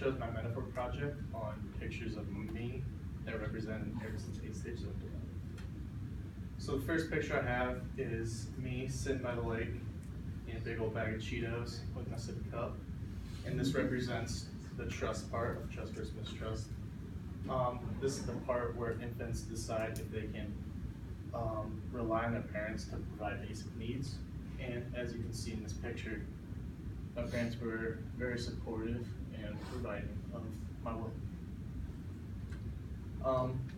shows my metaphor project on pictures of me that represent Erickson's 8 stages of development. So the first picture I have is me sitting by the lake in a big old bag of Cheetos with my sippy cup. And this represents the trust part of trust versus mistrust. This is the part where infants decide if they can rely on their parents to provide basic needs. And as you can see in this picture, my parents were very supportive and providing of my will.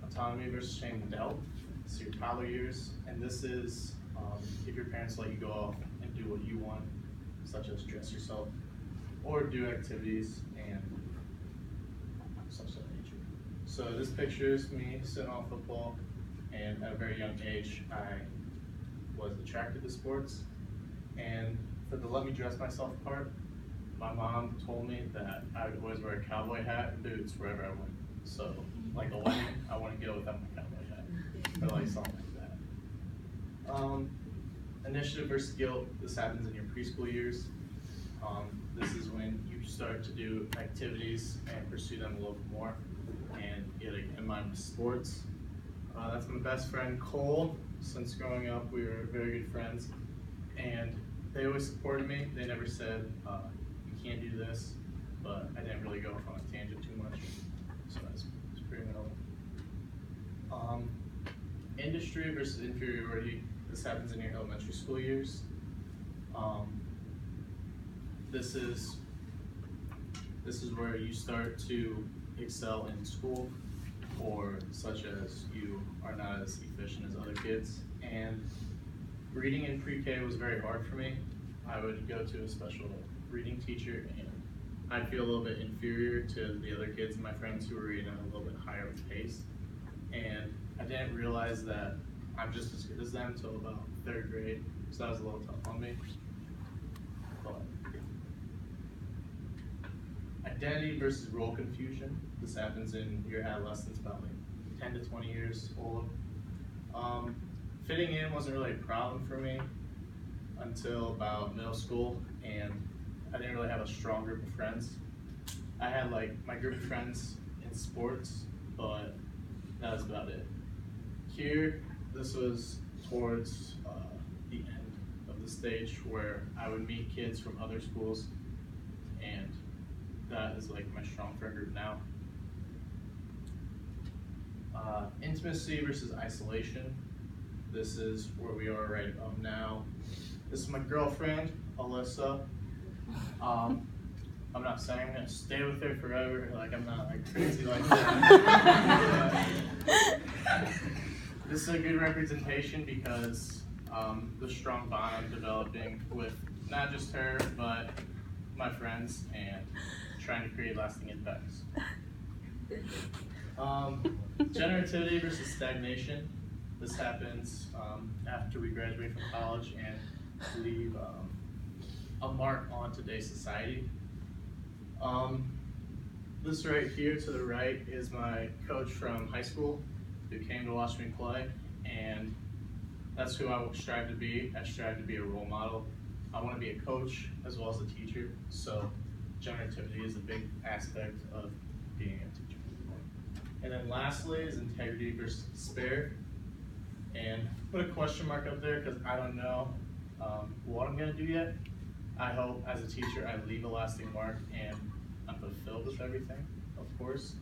Autonomy versus shame and doubt. This is your toddler years, and this is if your parents let you go off and do what you want, such as dress yourself or do activities and such of that nature. So this picture is me sitting on football, and at a very young age, I was attracted to sports. And for the let me dress myself part, my mom told me that I would always wear a cowboy hat and boots wherever I went. So, like a wedding, I wouldn't go without my cowboy hat, or like something like that. Initiative versus guilt. This happens in your preschool years. This is when you start to do activities and pursue them a little bit more, and get in mind with sports. That's my best friend Cole. Since growing up, we were very good friends, and they always supported me. They never said, you can't do this, but I didn't really go off on a tangent too much, so that's pretty relevant. Industry versus inferiority. This happens in your elementary school years. This is where you start to excel in school, or such as you are not as efficient as other kids. And reading in pre-K was very hard for me. I would go to a special reading teacher, and I'd feel a little bit inferior to the other kids and my friends who were reading at a little bit higher pace. And I didn't realize that I'm just as good as them until about 3rd grade, so that was a little tough on me. But identity versus role confusion. This happens in your adolescence, about like 10 to 20 years old. Fitting in wasn't really a problem for me until about middle school, and I didn't really have a strong group of friends. I had like my group of friends in sports, but that was about it. Here, this was towards the end of the stage where I would meet kids from other schools, and that is like my strong friend group now. Intimacy versus isolation. This is where we are right now. This is my girlfriend, Alyssa. I'm not saying I'm gonna stay with her forever, like I'm not like crazy like that. This is a good representation because the strong bond I'm developing with not just her, but my friends, and trying to create lasting impacts. Generativity versus stagnation. This happens after we graduate from college and leave a mark on today's society. This right here to the right is my coach from high school who came to watch me play, and that's who I strive to be. I strive to be a role model. I want to be a coach as well as a teacher, so generativity is a big aspect of being a teacher. And then lastly is integrity versus despair. And put a question mark up there because I don't know what I'm going to do yet. I hope as a teacher I leave a lasting mark and I'm fulfilled with everything, of course.